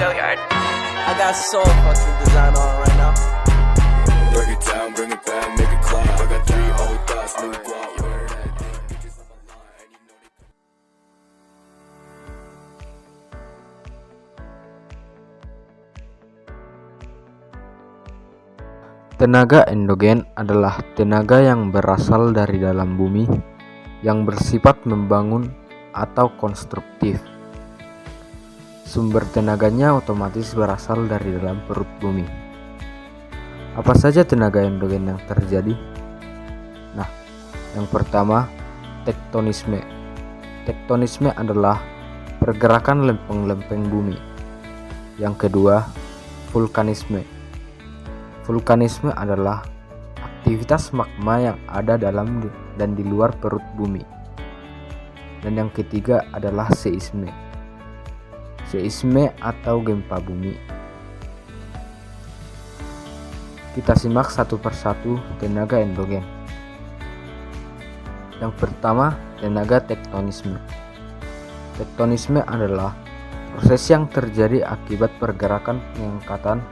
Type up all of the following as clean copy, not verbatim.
I got so fucking design on right now. Break it down, bring it back, make it clap. I got 3 old thoughts, new guap. Wear that thing, bitches on the line, and you know they Tenaga endogen adalah tenaga yang berasal dari dalam bumi yang bersifat membangun atau konstruktif. Sumber tenaganya otomatis berasal dari dalam perut bumi. Apa saja tenaga endogen yang terjadi? Nah, yang pertama, tektonisme. Tektonisme adalah pergerakan lempeng-lempeng bumi. Yang kedua, vulkanisme. Vulkanisme adalah aktivitas magma yang ada dalam dan di luar perut bumi. Dan yang ketiga adalah seisme. Seisme atau gempa bumi. Kita simak satu persatu tenaga endogen. Yang pertama, tenaga tektonisme. Tektonisme adalah proses yang terjadi akibat pergerakan pengangkatan,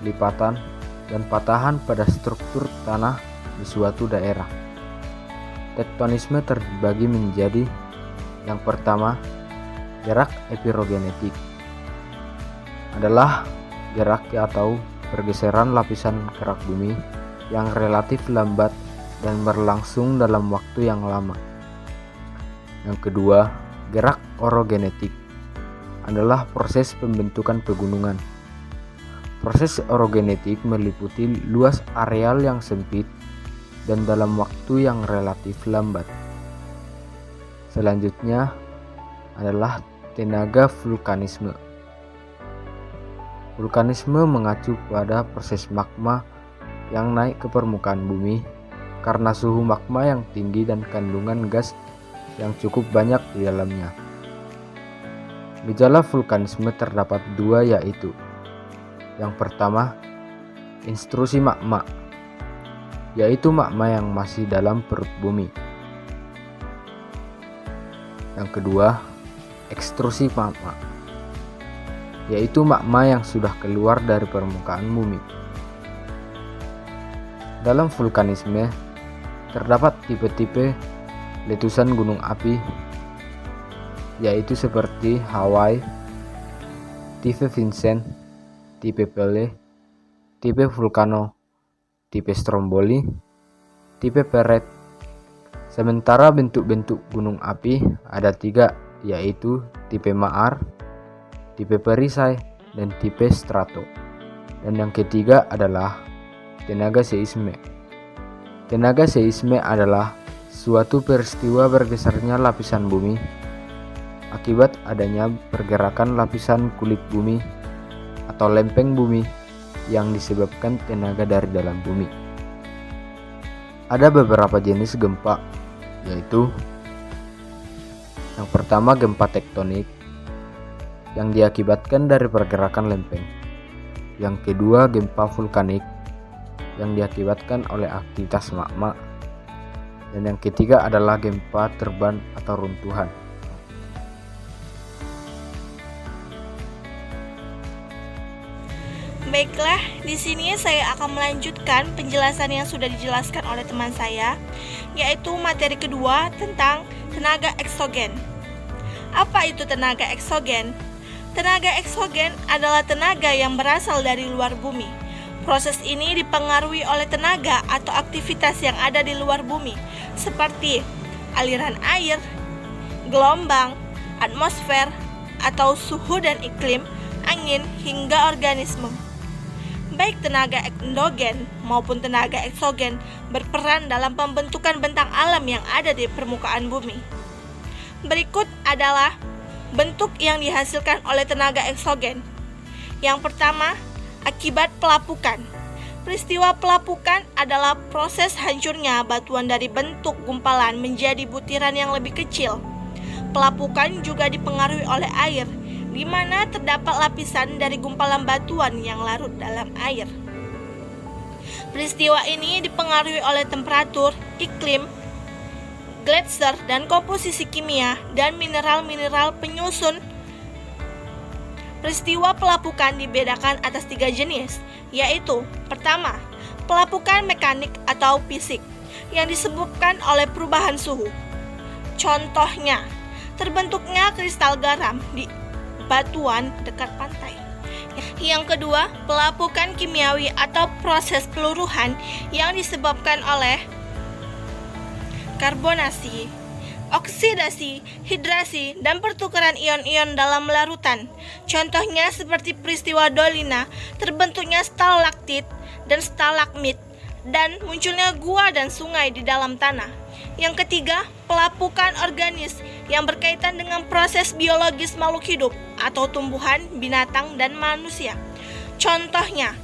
lipatan, dan patahan pada struktur tanah di suatu daerah. Tektonisme terbagi menjadi yang pertama, gerak epirogenetik. Adalah gerak atau pergeseran lapisan kerak bumi yang relatif lambat dan berlangsung dalam waktu yang lama. Yang kedua, gerak orogenetik. Adalah proses pembentukan pegunungan. Proses orogenetik meliputi luas areal yang sempit dan dalam waktu yang relatif lambat. Selanjutnya adalah tenaga vulkanisme. Vulkanisme mengacu pada proses magma yang naik ke permukaan bumi karena suhu magma yang tinggi dan kandungan gas yang cukup banyak di dalamnya. Gejala vulkanisme terdapat 2, yaitu yang pertama, intrusi magma, yaitu magma yang masih dalam perut bumi. Yang kedua, ekstrusi magma, yaitu magma yang sudah keluar dari permukaan bumi. Dalam vulkanisme, terdapat tipe-tipe letusan gunung api, yaitu seperti Hawaii, tipe Vincent, tipe Pele, tipe Vulcano, tipe Stromboli, tipe Perret. Sementara bentuk-bentuk gunung api ada 3, yaitu tipe Maar, tipe Perisai, dan tipe Strato. Dan yang ketiga adalah tenaga seisme. Tenaga seisme adalah suatu peristiwa bergesernya lapisan bumi akibat adanya pergerakan lapisan kulit bumi atau lempeng bumi yang disebabkan tenaga dari dalam bumi. Ada beberapa jenis gempa, yaitu yang pertama, gempa tektonik yang diakibatkan dari pergerakan lempeng. Yang kedua, gempa vulkanik yang diakibatkan oleh aktivitas magma. Dan yang ketiga adalah gempa terban atau runtuhan. Baiklah, di sini saya akan melanjutkan penjelasan yang sudah dijelaskan oleh teman saya, yaitu materi kedua tentang tenaga eksogen. Apa itu tenaga eksogen? Tenaga eksogen adalah tenaga yang berasal dari luar bumi. Proses ini dipengaruhi oleh tenaga atau aktivitas yang ada di luar bumi, seperti aliran air, gelombang, atmosfer, atau suhu dan iklim, angin, hingga organisme. Baik tenaga endogen maupun tenaga eksogen berperan dalam pembentukan bentang alam yang ada di permukaan bumi. Berikut adalah bentuk yang dihasilkan oleh tenaga eksogen. Yang pertama, akibat pelapukan. Peristiwa pelapukan adalah proses hancurnya batuan dari bentuk gumpalan menjadi butiran yang lebih kecil. Pelapukan juga dipengaruhi oleh air, di mana terdapat lapisan dari gumpalan batuan yang larut dalam air. Peristiwa ini dipengaruhi oleh temperatur, iklim, gletser, dan komposisi kimia dan mineral-mineral penyusun Peristiwa pelapukan dibedakan atas 3 jenis, yaitu pertama, pelapukan mekanik atau fisik yang disebabkan oleh perubahan suhu. Contohnya, terbentuknya kristal garam di batuan dekat pantai. Yang kedua, pelapukan kimiawi atau proses peluruhan yang disebabkan oleh karbonasi, oksidasi, hidrasi, dan pertukaran ion-ion dalam larutan. Contohnya seperti peristiwa dolina, terbentuknya stalaktit dan stalagmit, dan munculnya gua dan sungai di dalam tanah. Yang ketiga, pelapukan organis yang berkaitan dengan proses biologis makhluk hidup atau tumbuhan, binatang, dan manusia. Contohnya,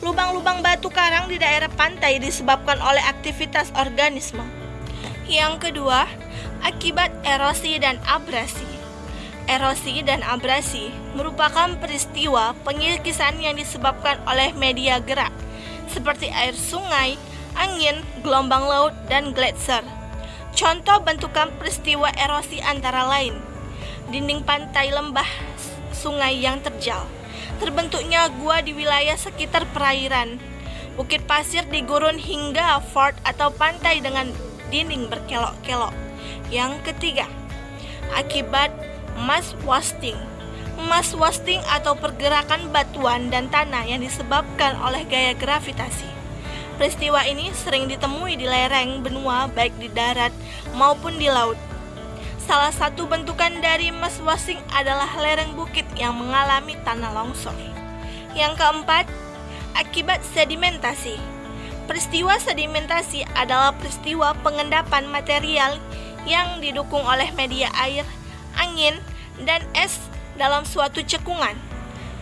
lubang-lubang batu karang di daerah pantai disebabkan oleh aktivitas organisme. Yang kedua, akibat erosi dan abrasi. Erosi dan abrasi merupakan peristiwa pengikisan yang disebabkan oleh media gerak, seperti air sungai, angin, gelombang laut, dan gletser. Contoh bentukan peristiwa erosi antara lain: dinding pantai lembah sungai yang terjal, terbentuknya gua di wilayah sekitar perairan, bukit pasir di gurun hingga fort atau pantai dengan dinding berkelok-kelok. Yang ketiga, akibat mass wasting. Mass wasting atau pergerakan batuan dan tanah yang disebabkan oleh gaya gravitasi. Peristiwa ini sering ditemui di lereng benua baik di darat maupun di laut. Salah satu bentukan dari mass wasting adalah lereng bukit yang mengalami tanah longsor. Yang keempat, akibat sedimentasi. Peristiwa sedimentasi adalah peristiwa pengendapan material yang didukung oleh media air, angin, dan es dalam suatu cekungan.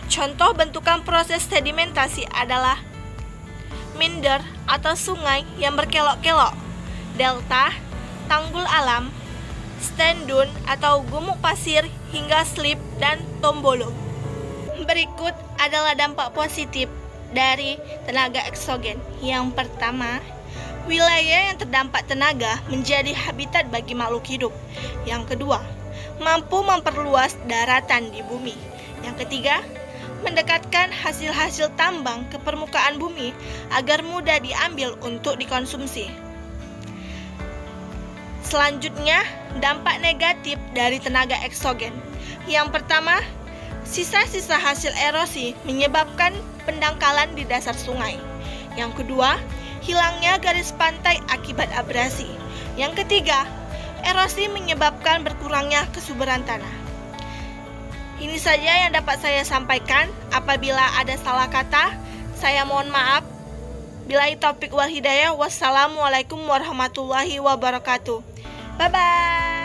Contoh bentukan proses sedimentasi adalah minder atau sungai yang berkelok-kelok, delta, tanggul alam, stand-dune atau gumuk pasir, hingga slip dan tombolo. Berikut adalah dampak positif dari tenaga eksogen. Yang pertama, wilayah yang terdampak tenaga menjadi habitat bagi makhluk hidup. Yang kedua, mampu memperluas daratan di bumi. Yang ketiga, mendekatkan hasil-hasil tambang ke permukaan bumi agar mudah diambil untuk dikonsumsi. Selanjutnya, dampak negatif dari tenaga eksogen. Yang pertama, sisa-sisa hasil erosi menyebabkan pendangkalan di dasar sungai. Yang kedua, hilangnya garis pantai akibat abrasi. Yang ketiga, erosi menyebabkan berkurangnya kesuburan tanah. Ini saja yang dapat saya sampaikan. Apabila ada salah kata, saya mohon maaf. Billahi taufiq wal hidayah. Wassalamualaikum warahmatullahi wabarakatuh. Bye-bye.